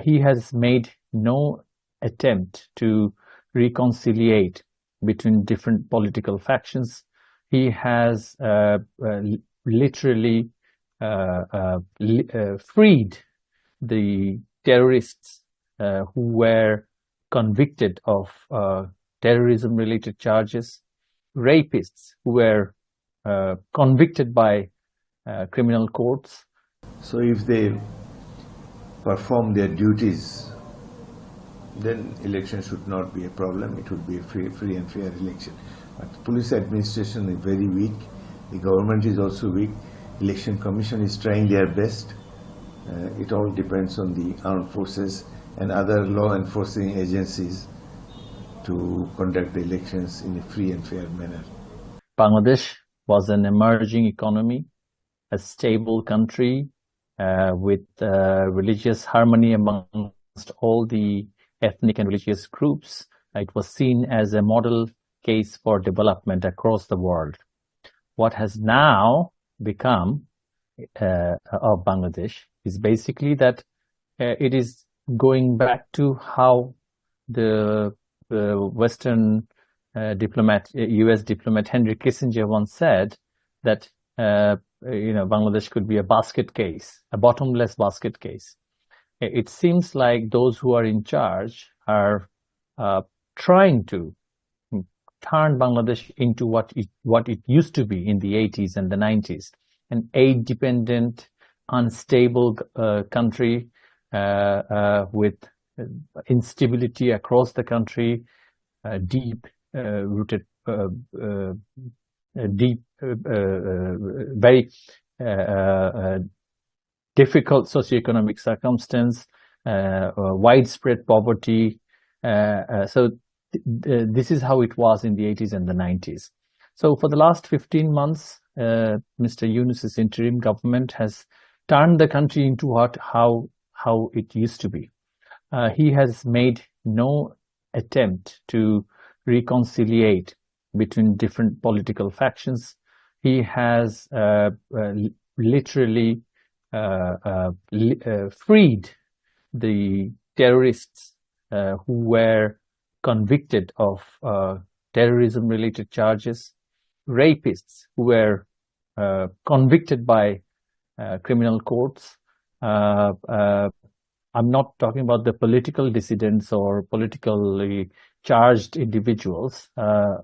he has made no attempt to reconciliate between different political factions. He has literally freed the terrorists who were convicted of terrorism-related charges, rapists who were convicted by criminal courts. So if they perform their duties, then election should not be a problem. It would be a free and fair election. But the police administration is very weak. The government is also weak. Election Commission is trying their best. It all depends on the armed forces and other law enforcing agencies to conduct the elections in a free and fair manner. Bangladesh was an emerging economy, a stable country with religious harmony amongst all the ethnic and religious groups. It was seen as a model case for development across the world. What has now become of Bangladesh is basically that it is going back to how the Western diplomat, US diplomat Henry Kissinger once said that Bangladesh could be a basket case, a bottomless basket case. It seems like those who are in charge are trying to turn Bangladesh into what it used to be in the 80s and the 90s, an aid-dependent, unstable country with instability across the country, deep-rooted, very difficult socioeconomic circumstance, widespread poverty. So this is how it was in the 80s and the 90s. So for the last 15 months, Mr. Yunus's interim government has turned the country into how it used to be. He has made no attempt to reconciliate between different political factions. He has literally freed the terrorists who were convicted of terrorism-related charges, rapists who were convicted by criminal courts. I'm not talking about the political dissidents or politically charged individuals.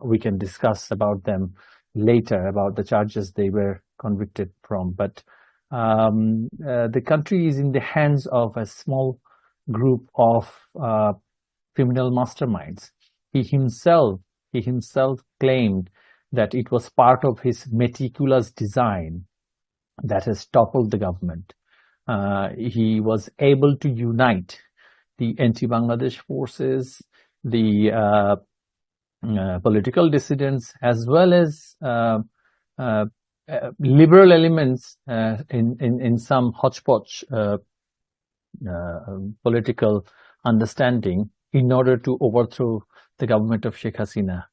We can discuss about them later, about the charges they were convicted from. But the country is in the hands of a small group of criminal masterminds. He himself claimed that it was part of his meticulous design that has toppled the government. He was able to unite the anti-Bangladesh forces, the political dissidents, as well as liberal elements in some hodgepodge political understanding in order to overthrow the government of Sheikh Hasina.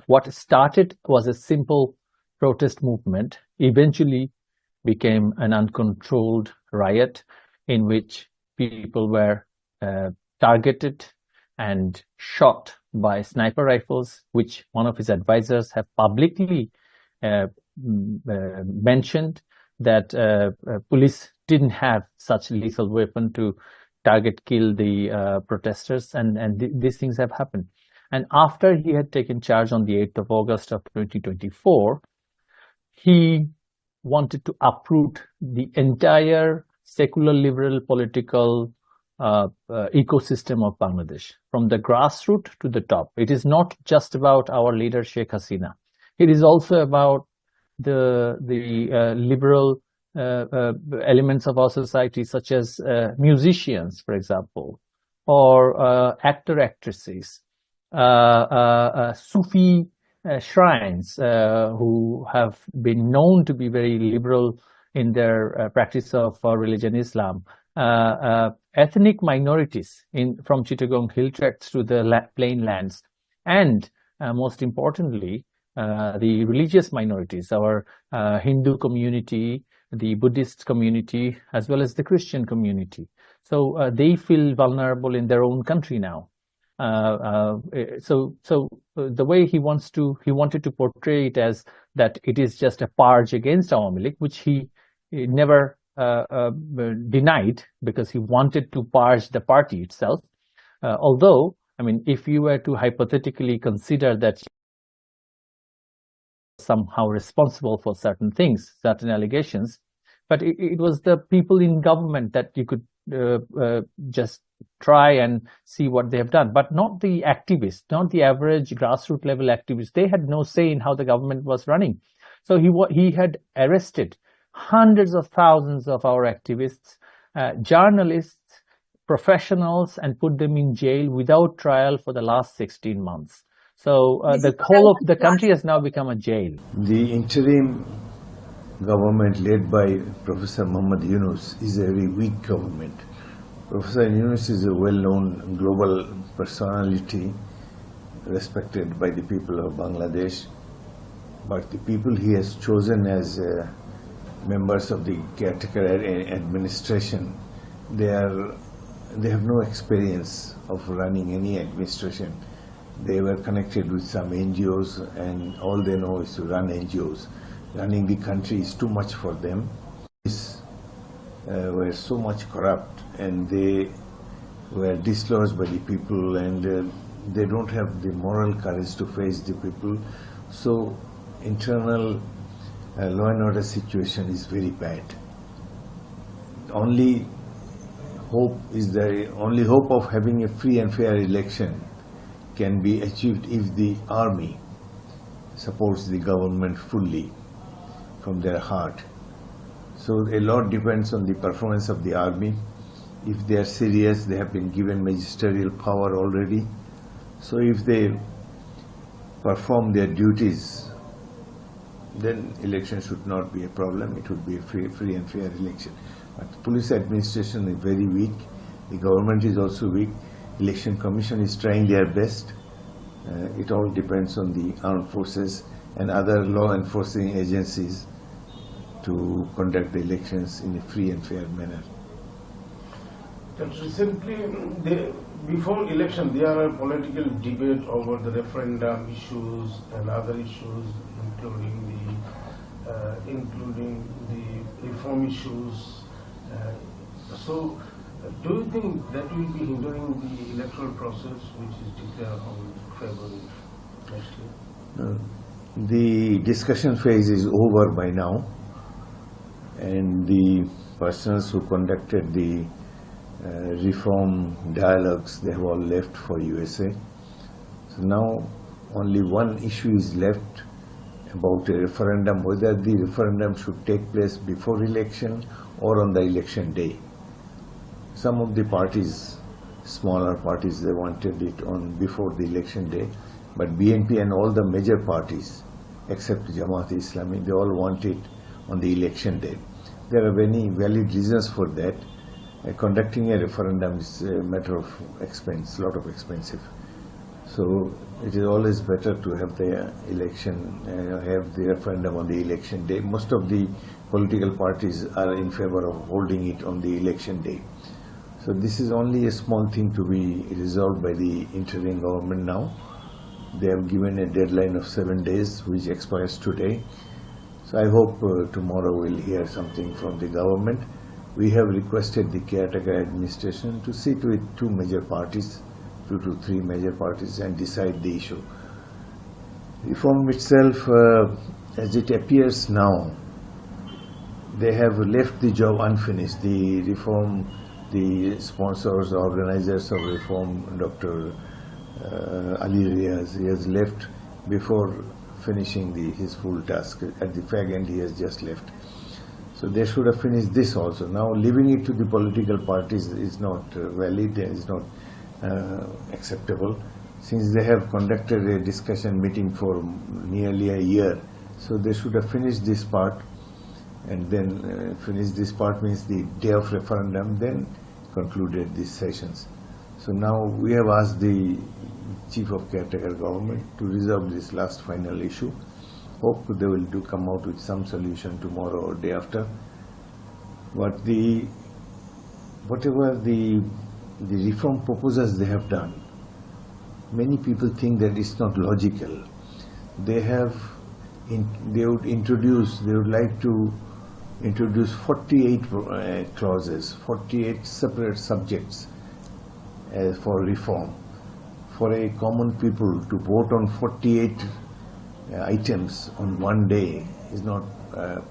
What started was a simple protest movement, eventually became an uncontrolled riot in which people were targeted and shot by sniper rifles, which one of his advisors have publicly mentioned that police didn't have such lethal weapon to kill the protesters, and these things have happened. And after he had taken charge on the 8th of August of 2024, he wanted to uproot the entire secular liberal political ecosystem of Bangladesh, from the grassroots to the top. It is not just about our leader Sheikh Hasina. It is also about the liberal elements of our society, such as musicians, for example, or actresses, Sufi shrines who have been known to be very liberal in their practice of religion Islam, ethnic minorities from Chittagong hill tracts to the plain lands, and most importantly, the religious minorities, our Hindu community, the Buddhist community, as well as the Christian community. So they feel vulnerable in their own country now. The way he wanted to portray it as that it is just a purge against Awami League, which he never denied, because he wanted to purge the party itself. Although, I mean, if you were to hypothetically consider that somehow responsible for certain things, certain allegations, but it was the people in government that you could just try and see what they have done, but not the activists, not the average grassroots level activists. They had no say in how the government was running. So he had arrested hundreds of thousands of our activists, journalists, professionals, and put them in jail without trial for the last 16 months. So the whole of the country has now become a jail. The interim government led by Professor Muhammad Yunus is a very weak government. Professor Yunus is a well-known global personality, respected by the people of Bangladesh, but the people he has chosen as members of the caretaker administration, they have no experience of running any administration. They were connected with some NGOs, and all they know is to run NGOs. Running the country is too much for them. Were so much corrupt, and they were dislodged by the people, and they don't have the moral courage to face the people. So internal law and order situation is very bad. Only hope of having a free and fair election can be achieved if the army supports the government fully from their heart. So a lot depends on the performance of the army. If they are serious, they have been given magisterial power already. So if they perform their duties, then election should not be a problem. It would be a free and fair election. But the police administration is very weak. The government is also weak. Election Commission is trying their best. It all depends on the armed forces and other law enforcing agencies to conduct the elections in a free and fair manner. Recently, before election, there are political debate over the referendum issues and other issues, including the reform issues. So, do you think that will be hindering the electoral process, which is declared on February next year? The discussion phase is over by now, and the persons who conducted the reform dialogues, they have all left for USA. So now only one issue is left about a referendum, whether the referendum should take place before election or on the election day. Some of the parties, smaller parties, they wanted it on before the election day, but BNP and all the major parties except Jamaat-e-Islami, they all want it on the election day. There are many valid reasons for that. Conducting a referendum is a matter of expense, lot of expensive. So it is always better to have the election, have the referendum on the election day. Most of the political parties are in favor of holding it on the election day. So this is only a small thing to be resolved by the interim government now. They have given a deadline of 7 days, which expires today. So I hope tomorrow we'll hear something from the government. We have requested the caretaker administration to sit with two to three major parties and decide the issue. Reform itself, as it appears now, they have left the job unfinished. The reform, the sponsors, the organizers of reform, Dr. Ali Riaz, he has left before finishing his full task. At the fag end, he has just left. So they should have finished this also. Now leaving it to the political parties is not valid, is not acceptable, since they have conducted a discussion meeting for nearly a year. So they should have finished this part, and then finish this part means the day of referendum, then concluded these sessions. So now we have asked the Chief of Caretaker Government to resolve this last final issue. Hope they will come out with some solution tomorrow or day after. But the whatever the reform proposals they have done, many people think that it's not logical. They would like to introduce 48 clauses, 48 separate subjects for reform. For a common people to vote on 48 items on one day is not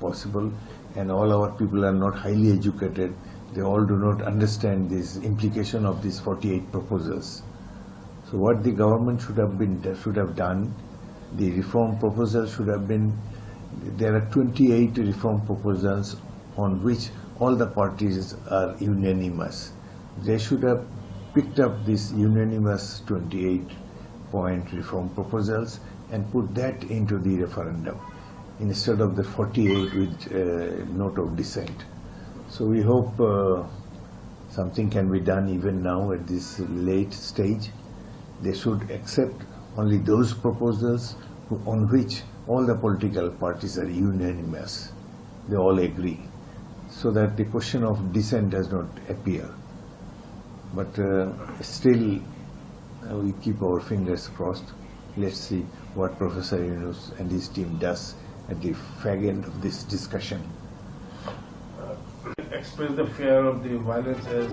possible, and all our people are not highly educated. They all do not understand this implication of these 48 proposals. So what the government should have done, the reform proposal should have been, there are 28 reform proposals on which all the parties are unanimous. They should have picked up these unanimous 28-point reform proposals and put that into the referendum instead of the 48 with note of dissent. So we hope something can be done even now at this late stage. They should accept only those proposals on which all the political parties are unanimous. They all agree, so that the question of dissent does not appear. But still, we keep our fingers crossed. Let's see what Professor Yunus and his team does at the fag end of this discussion. Express the fear of the violence as